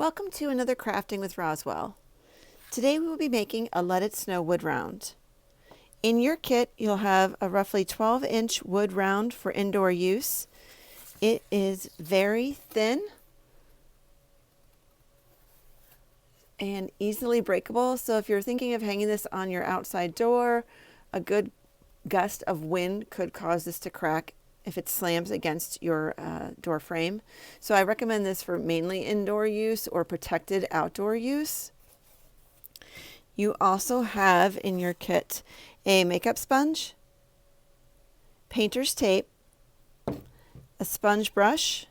Welcome to another Crafting with Roswell. Today we will be making a Let It Snow wood round. In your kit you'll have a roughly 12-inch wood round for indoor use. It is very thin and easily breakable, so if you're thinking of hanging this on your outside door, a good gust of wind could cause this to crack if it slams against your door frame. So I recommend this for mainly indoor use or protected outdoor use. You also have in your kit a makeup sponge, painter's tape, a sponge brush,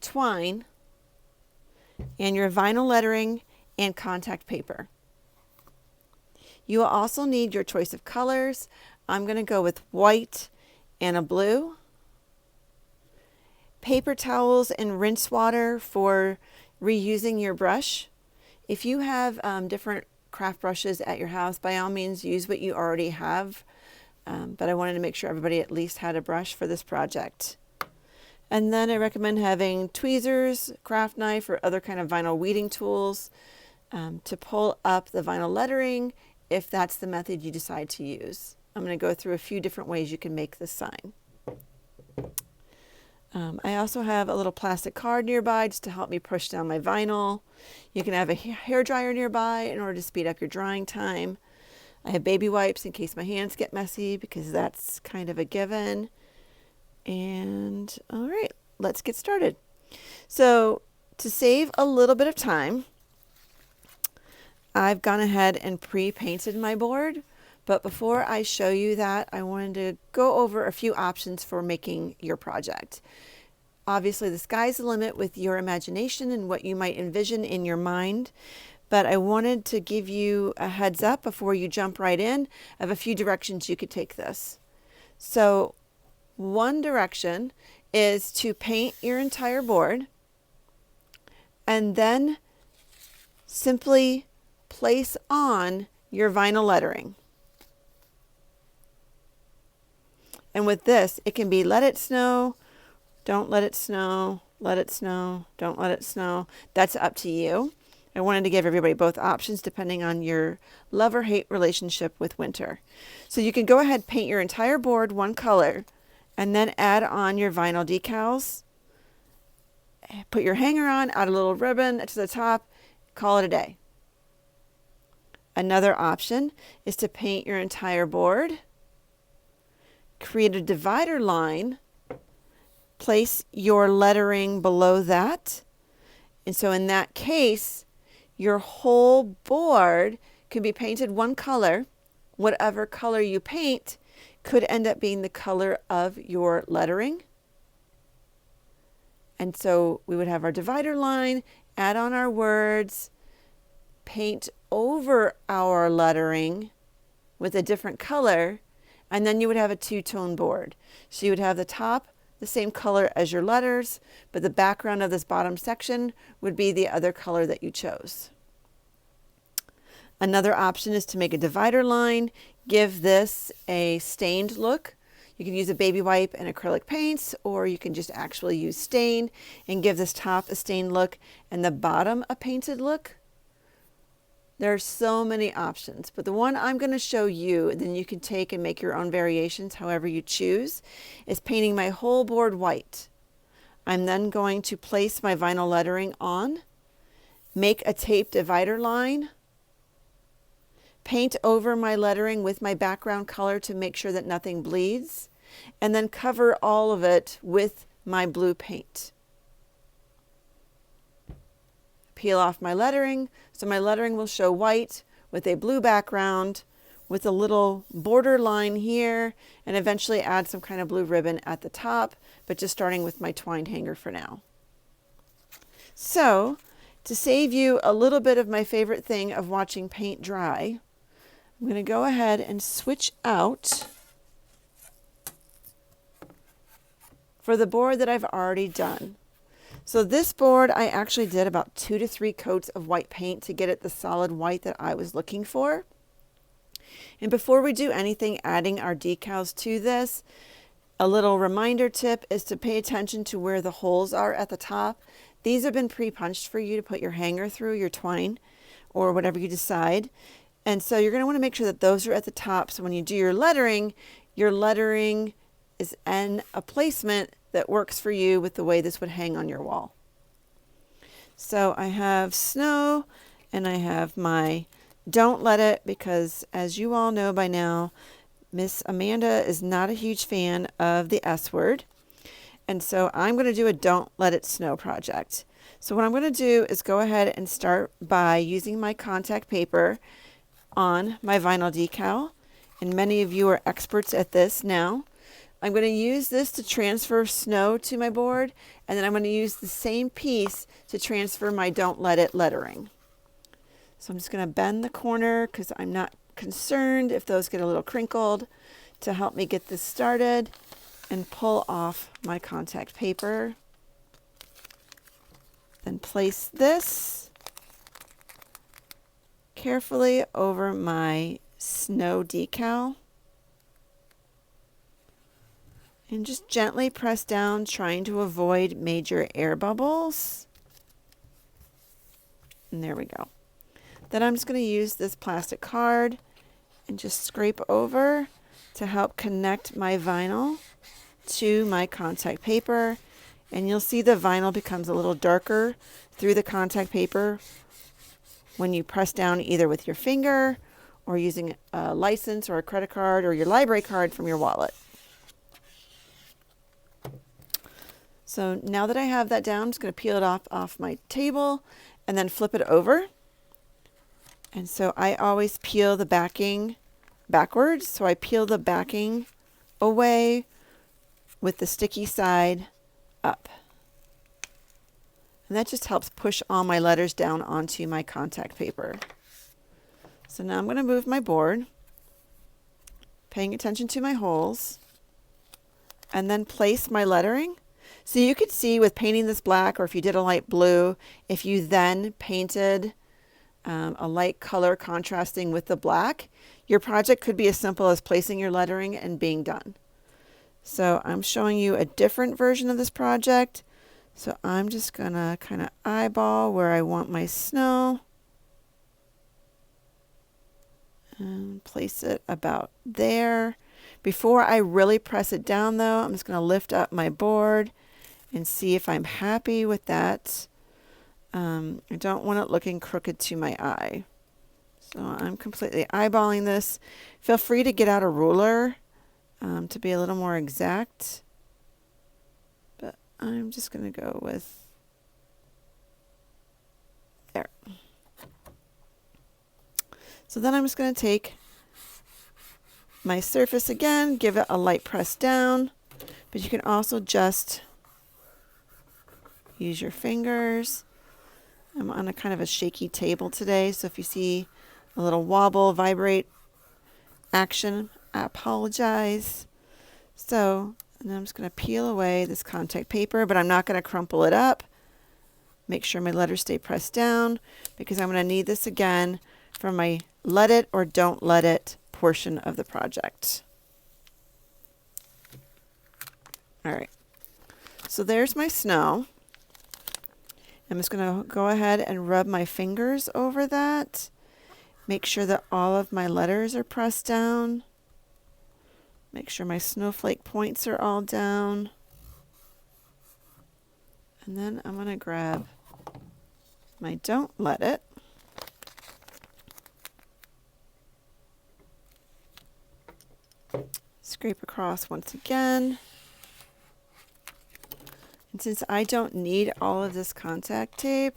twine, and your vinyl lettering and contact paper. You will also need your choice of colors. I'm going to go with white and a blue. Paper towels and rinse water for reusing your brush. If you have different craft brushes at your house, by all means use what you already have. But I wanted to make sure everybody at least had a brush for this project. And then I recommend having tweezers, craft knife, or other kind of vinyl weeding tools to pull up the vinyl lettering if that's the method you decide to use. I'm going to go through a few different ways you can make this sign. I also have a little plastic card nearby just to help me push down my vinyl. You can have a hair dryer nearby in order to speed up your drying time. I have baby wipes in case my hands get messy because that's kind of a given. And all right, let's get started. So to save a little bit of time, I've gone ahead and pre-painted my board. But before I show you that, I wanted to go over a few options for making your project. Obviously, the sky's the limit with your imagination and what you might envision in your mind. But I wanted to give you a heads up before you jump right in of a few directions you could take this. So one direction is to paint your entire board and then simply place on your vinyl lettering. And with this, it can be let it snow, don't let it snow, let it snow, don't let it snow. That's up to you. I wanted to give everybody both options depending on your love or hate relationship with winter. So you can go ahead and paint your entire board one color and then add on your vinyl decals. Put your hanger on, add a little ribbon to the top, call it a day. Another option is to paint your entire board, create a divider line, place your lettering below that. And so in that case, your whole board could be painted one color. Whatever color you paint could end up being the color of your lettering. And so we would have our divider line, add on our words, paint over our lettering with a different color, and then you would have a two-tone board. So you would have the top the same color as your letters, but the background of this bottom section would be the other color that you chose. Another option is to make a divider line, give this a stained look. You can use a baby wipe and acrylic paints, or you can just actually use stain and give this top a stained look and the bottom a painted look. There are so many options, but the one I'm going to show you, and then you can take and make your own variations however you choose, is painting my whole board white. I'm then going to place my vinyl lettering on, make a tape divider line, paint over my lettering with my background color to make sure that nothing bleeds, and then cover all of it with my blue paint. Peel off my lettering, so my lettering will show white with a blue background with a little border line here, and eventually add some kind of blue ribbon at the top, but just starting with my twine hanger for now. So to save you a little bit of my favorite thing of watching paint dry, I'm going to go ahead and switch out for the board that I've already done. So this board, I actually did about 2 to 3 coats of white paint to get it the solid white that I was looking for. And before we do anything adding our decals to this, A little reminder tip is to pay attention to where the holes are at the top. These have been pre-punched for you to put your hanger through, your twine, or whatever you decide. And so you're going to want to make sure that those are at the top. So when you do your lettering is in a placement that works for you with the way this would hang on your wall. So I have snow and I have my don't let it, because as you all know by now, Miss Amanda is not a huge fan of the S word. And so I'm going to do a don't let it snow project. So what I'm going to do is go ahead and start by using my contact paper on my vinyl decal. And many of you are experts at this now. I'm going to use this to transfer snow to my board, and then I'm going to use the same piece to transfer my don't let it lettering. So I'm just going to bend the corner because I'm not concerned if those get a little crinkled, to help me get this started, and pull off my contact paper. Then place this carefully over my snow decal. And just gently press down, trying to avoid major air bubbles. And there we go. Then I'm just going to use this plastic card and just scrape over to help connect my vinyl to my contact paper. And you'll see the vinyl becomes a little darker through the contact paper when you press down either with your finger or using a license or a credit card or your library card from your wallet. So now that I have that down, I'm just going to peel it off my table and then flip it over. And so I always peel the backing backwards. So I peel the backing away with the sticky side up. And that just helps push all my letters down onto my contact paper. So now I'm going to move my board, paying attention to my holes, and then place my lettering. So you could see with painting this black, or if you did a light blue, if you then painted a light color contrasting with the black, your project could be as simple as placing your lettering and being done. So I'm showing you a different version of this project. So I'm just gonna kind of eyeball where I want my snow and place it about there. Before I really press it down though, I'm just gonna lift up my board and see if I'm happy with that. I don't want it looking crooked to my eye. So I'm completely eyeballing this. Feel free to get out a ruler to be a little more exact. But I'm just going to go with there. So then I'm just going to take my surface again, give it a light press down, but you can also just use your fingers. I'm on a kind of a shaky table today, so if you see a little wobble, vibrate action, I apologize. So, and then I'm just going to peel away this contact paper, but I'm not going to crumple it up. Make sure my letters stay pressed down, because I'm going to need this again for my let it or don't let it portion of the project. All right, so there's my snow. I'm just going to go ahead and rub my fingers over that. Make sure that all of my letters are pressed down. Make sure my snowflake points are all down. And then I'm going to grab my don't let it. Scrape across once again. And since I don't need all of this contact tape,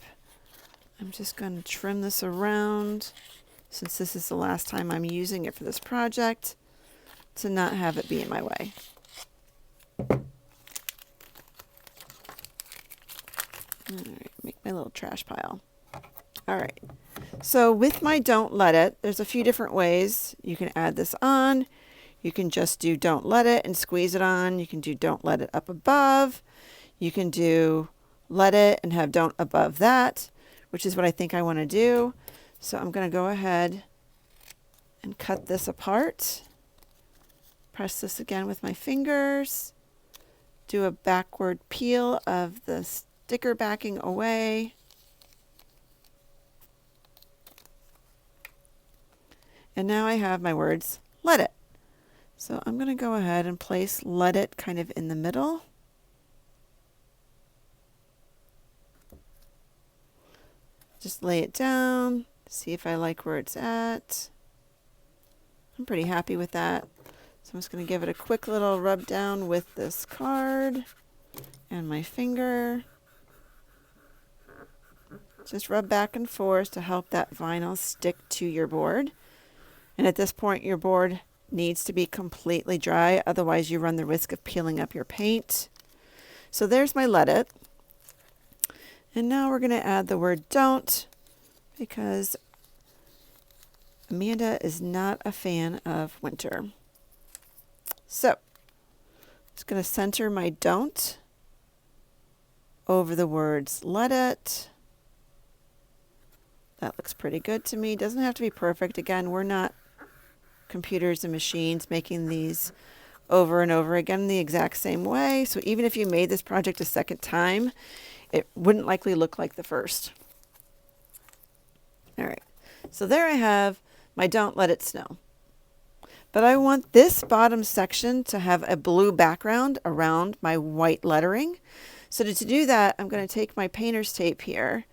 I'm just going to trim this around, since this is the last time I'm using it for this project, to not have it be in my way. All right, make my little trash pile. All right, so with my don't let it, there's a few different ways you can add this on. You can just do don't let it and squeeze it on. You can do don't let it up above. You can do let it and have don't above that, which is what I think I want to do. So I'm going to go ahead and cut this apart. press this again with my fingers. Do a backward peel of the sticker backing away. And now I have my words, let it. So I'm going to go ahead and place let it kind of in the middle. Just lay it down, see if I like where it's at. I'm pretty happy with that. So I'm just going to give it a quick little rub down with this card and my finger. Just rub back and forth to help that vinyl stick to your board. And at this point, your board needs to be completely dry, otherwise you run the risk of peeling up your paint. So there's my let it. And now we're going to add the word don't, because Amanda is not a fan of winter. So I'm just going to center my don't over the words let it. That looks pretty good to me. Doesn't have to be perfect. Again, we're not computers and machines making these over and over again the exact same way. So even if you made this project a second time, it wouldn't likely look like the first. All right, so there I have my don't let it snow. But I want this bottom section to have a blue background around my white lettering. So to do that, I'm going to take my painter's tape here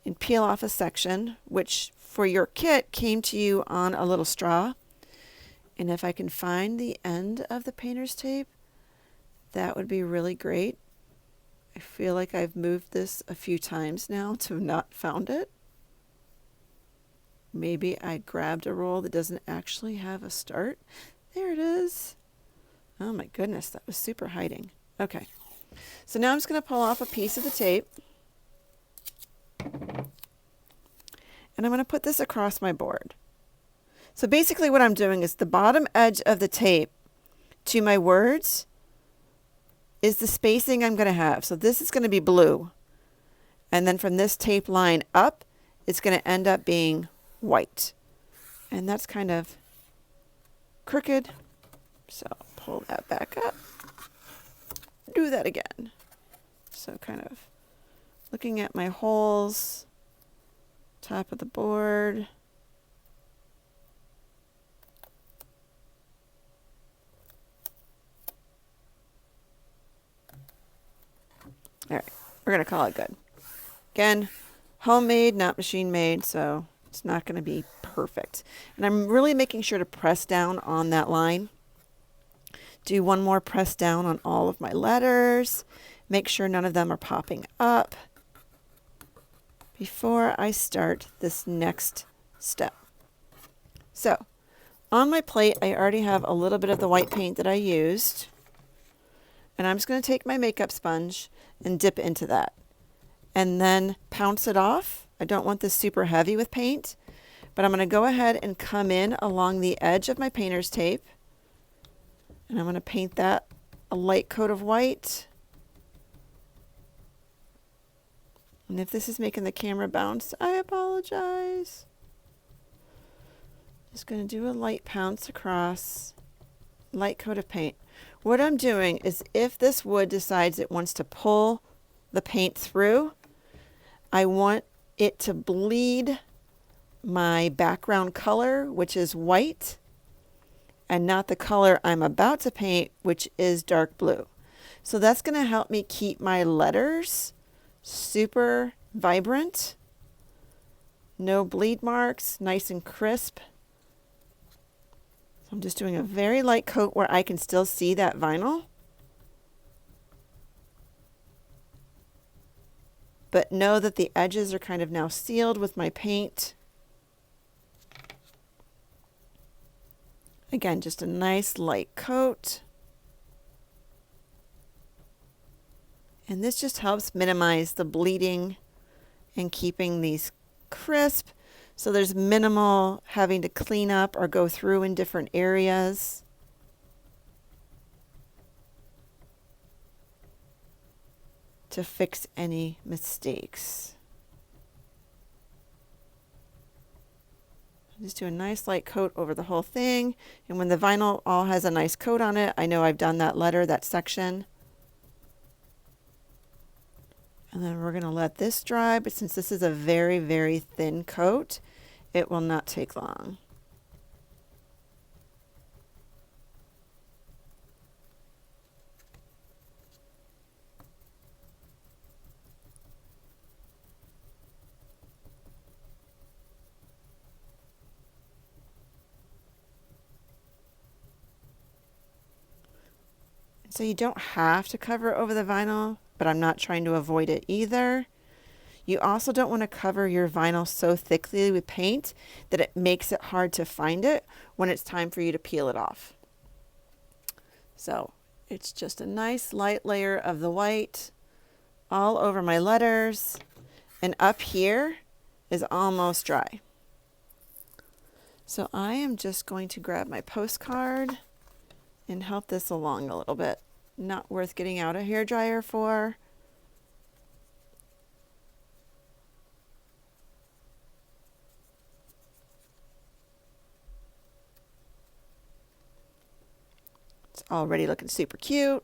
and peel off a section, which for your kit came to you on a little straw. And if I can find the end of the painter's tape, that would be really great. I feel like I've moved this a few times now to not found it. Maybe I grabbed a roll that doesn't actually have a start. There it is. Oh my goodness, that was super hiding. Okay, so now I'm just going to pull off a piece of the tape. And I'm going to put this across my board. So basically what I'm doing is the bottom edge of the tape to my words is the spacing I'm going to have. So this is going to be blue. And then from this tape line up, it's going to end up being white. And that's kind of crooked. So pull that back up. Do that again. So kind of looking at my holes, top of the board. All right, we're going to call it good. Again, homemade, not machine made, so it's not going to be perfect. And I'm really making sure to press down on that line. Do one more press down on all of my letters. Make sure none of them are popping up before I start this next step. So on my plate, I already have a little bit of the white paint that I used. And I'm just going to take my makeup sponge and dip into that. And then pounce it off. I don't want this super heavy with paint. But I'm going to go ahead and come in along the edge of my painter's tape. And I'm going to paint that a light coat of white. And if this is making the camera bounce, I apologize. Just going to do a light pounce across, light coat of paint. What I'm doing is if this wood decides it wants to pull the paint through, I want it to bleed my background color, which is white, and not the color I'm about to paint, which is dark blue. So that's going to help me keep my letters super vibrant, no bleed marks, nice and crisp. So I'm just doing a very light coat where I can still see that vinyl. But know that the edges are kind of now sealed with my paint. Again, just a nice light coat. And this just helps minimize the bleeding and keeping these crisp. So there's minimal having to clean up or go through in different areas. To fix any mistakes. Just do a nice light coat over the whole thing. And when the vinyl all has a nice coat on it, I know I've done that letter, that section. And then we're going to let this dry, but since this is a very, very thin coat, it will not take long. So you don't have to cover over the vinyl, but I'm not trying to avoid it either. You also don't want to cover your vinyl so thickly with paint that it makes it hard to find it when it's time for you to peel it off. So it's just a nice light layer of the white all over my letters, and up here is almost dry. So I am just going to grab my postcard and help this along a little bit. Not worth getting out a hairdryer for. It's already looking super cute.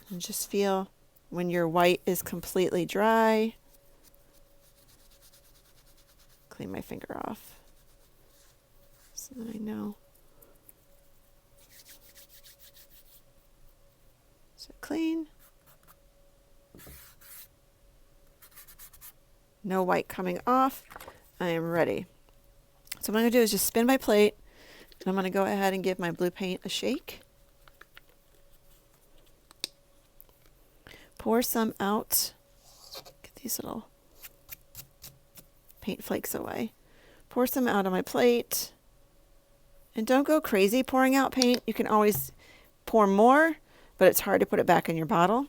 And just feel when your white is completely dry. Clean my finger off so that I know. So clean. No white coming off. I am ready. So what I'm going to do is just spin my plate, and I'm going to go ahead and give my blue paint a shake. Pour some out. Get these little paint flakes away. Pour some out on my plate. And don't go crazy pouring out paint. You can always pour more, but it's hard to put it back in your bottle.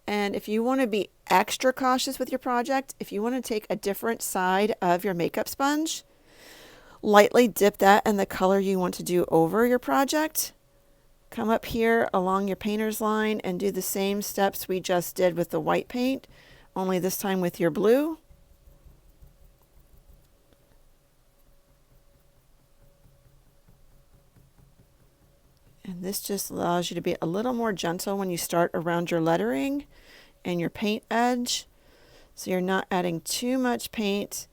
And if you want to be extra cautious with your project, if you want to take a different side of your makeup sponge, lightly dip that in the color you want to do over your project. Come up here along your painter's line and do the same steps we just did with the white paint, only this time with your blue. And this just allows you to be a little more gentle when you start around your lettering and your paint edge. So you're not adding too much paint,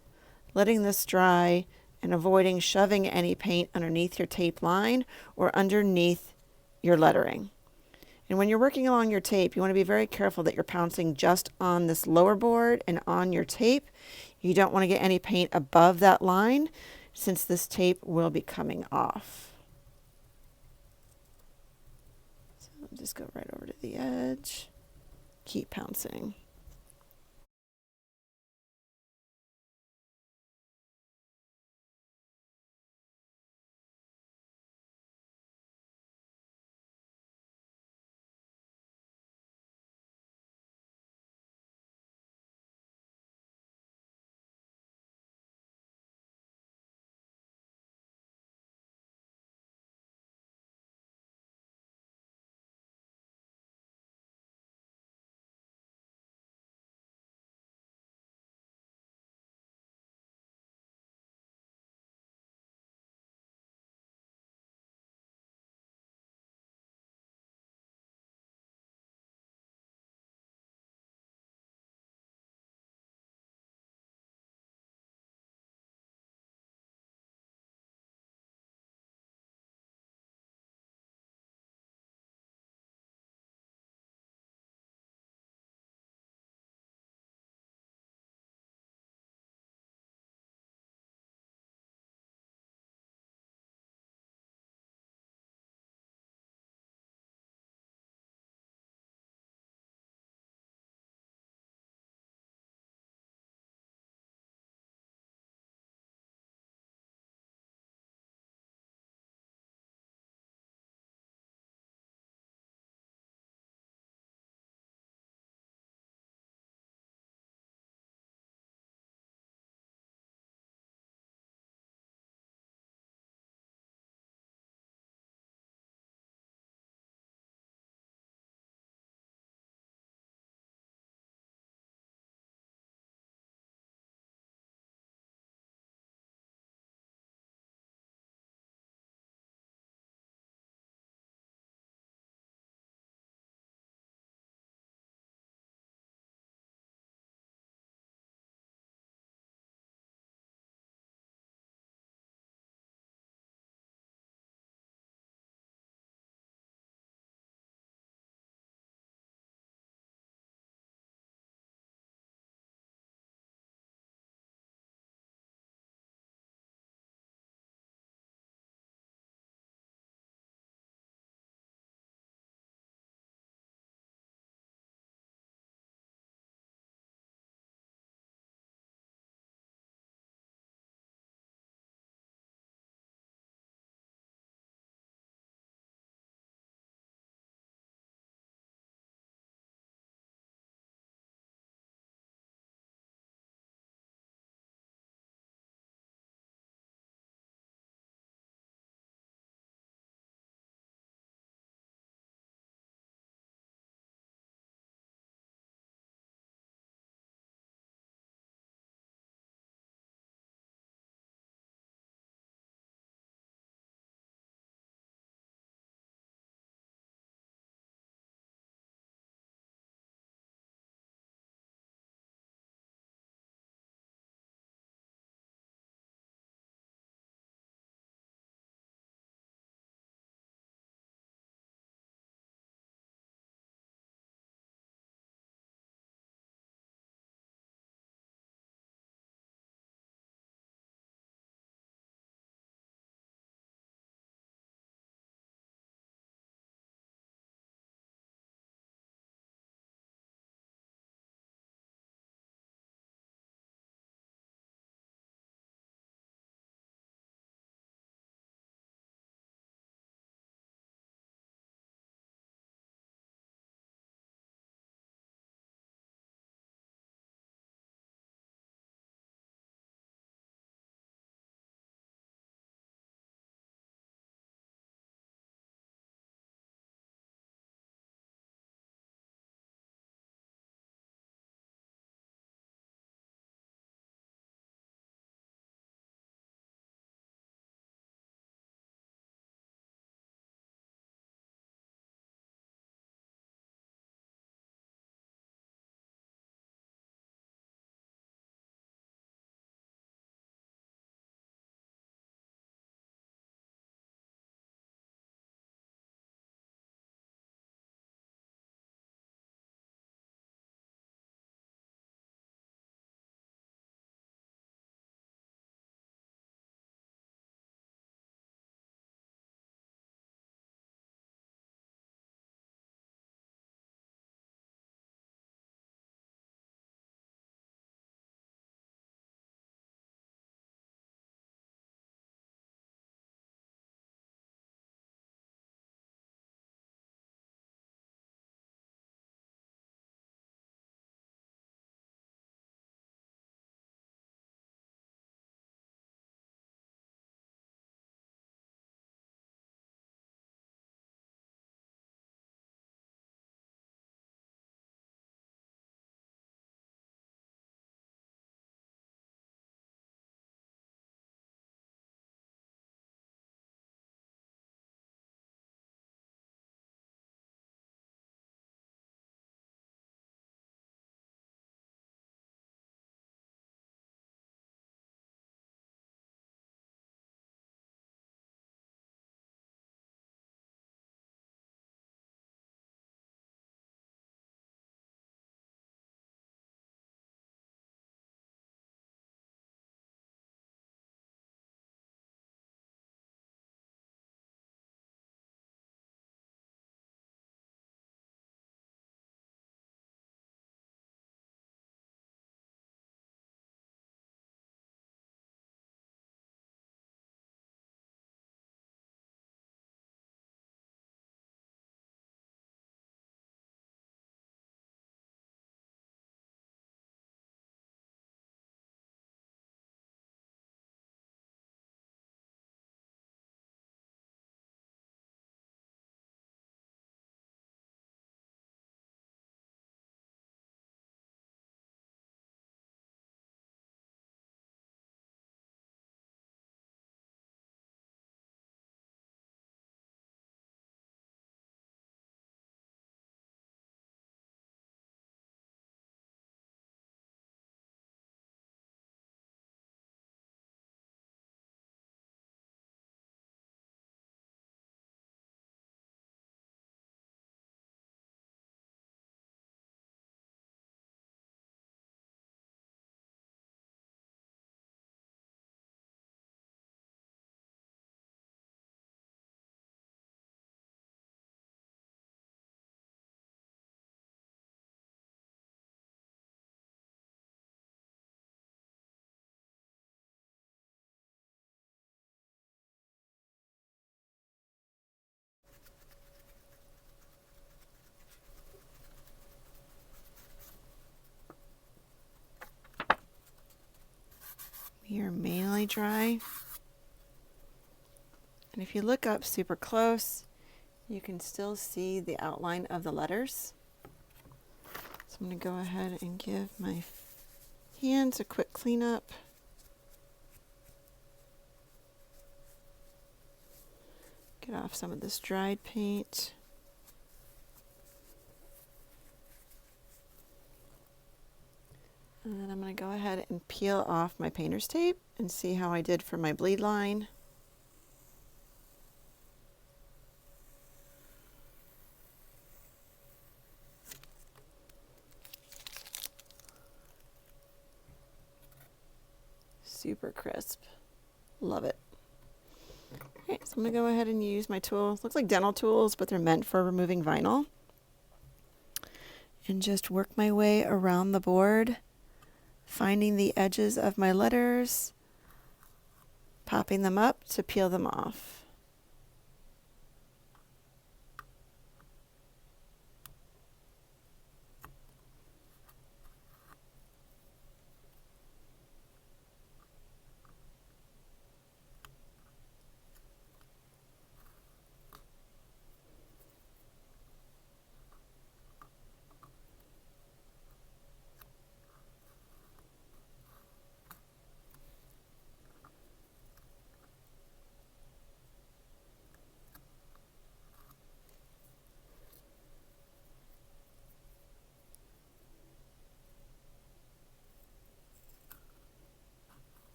letting this dry, and avoiding shoving any paint underneath your tape line or underneath your lettering. And when you're working along your tape, you want to be very careful that you're pouncing just on this lower board and on your tape. You don't want to get any paint above that line since this tape will be coming off. So I'll just go right over to the edge. Keep pouncing. extremely dry. And if you look up super close, you can still see the outline of the letters. So I'm going to go ahead and give my hands a quick cleanup. Get off some of this dried paint. And then I'm going to go ahead and peel off my painter's tape and see how I did for my bleed line. Super crisp. Love it. Okay, so I'm going to go ahead and use my tools. Looks like dental tools, but they're meant for removing vinyl. And just work my way around the board, finding the edges of my letters, popping them up to peel them off.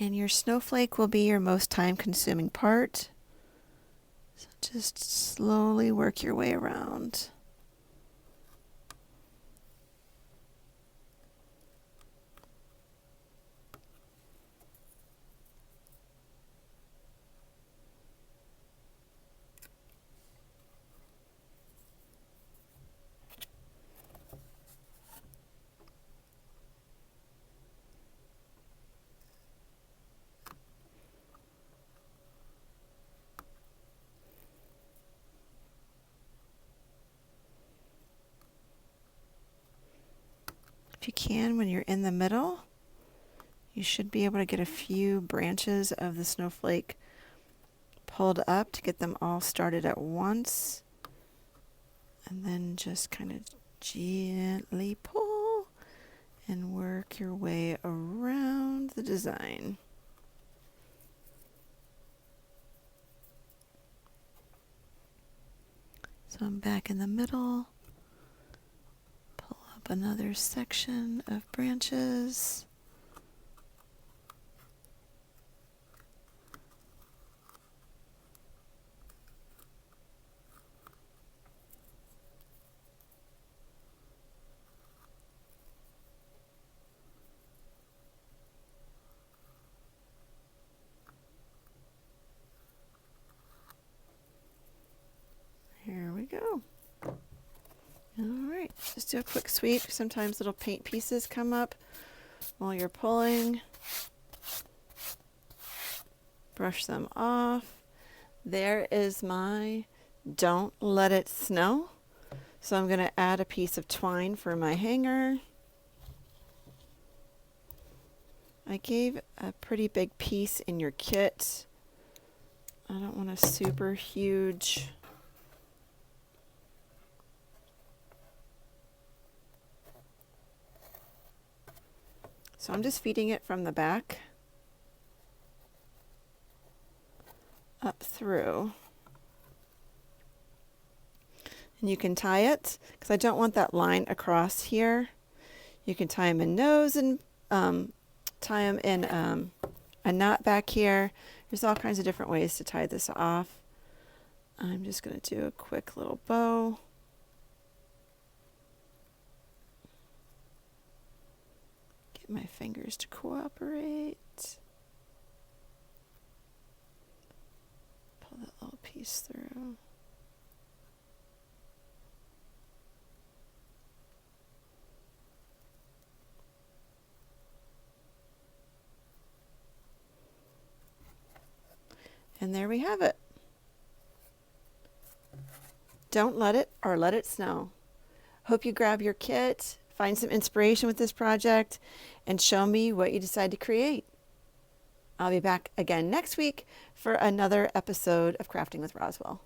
And your snowflake will be your most time-consuming part. So just slowly work your way around. If you can, when you're in the middle, you should be able to get a few branches of the snowflake pulled up to get them all started at once. And then just kind of gently pull and work your way around the design. So I'm back in the middle. up another section of branches. Here we go. All right, just do a quick sweep. Sometimes little paint pieces come up while you're pulling. Brush them off. There is my Don't Let It Snow. So I'm going to add a piece of twine for my hanger. I gave a pretty big piece in your kit. I don't want a super huge. So I'm just feeding it from the back up through. And you can tie it, because I don't want that line across here. You can tie them in nose and tie them in a knot back here. There's all kinds of different ways to tie this off. I'm just going to do a quick little bow. Get my fingers to cooperate. Pull that little piece through. And there we have it. Don't let it or let it snow. Hope you grab your kit, find some inspiration with this project, and show me what you decide to create. I'll be back again next week for another episode of Crafting with Roswell.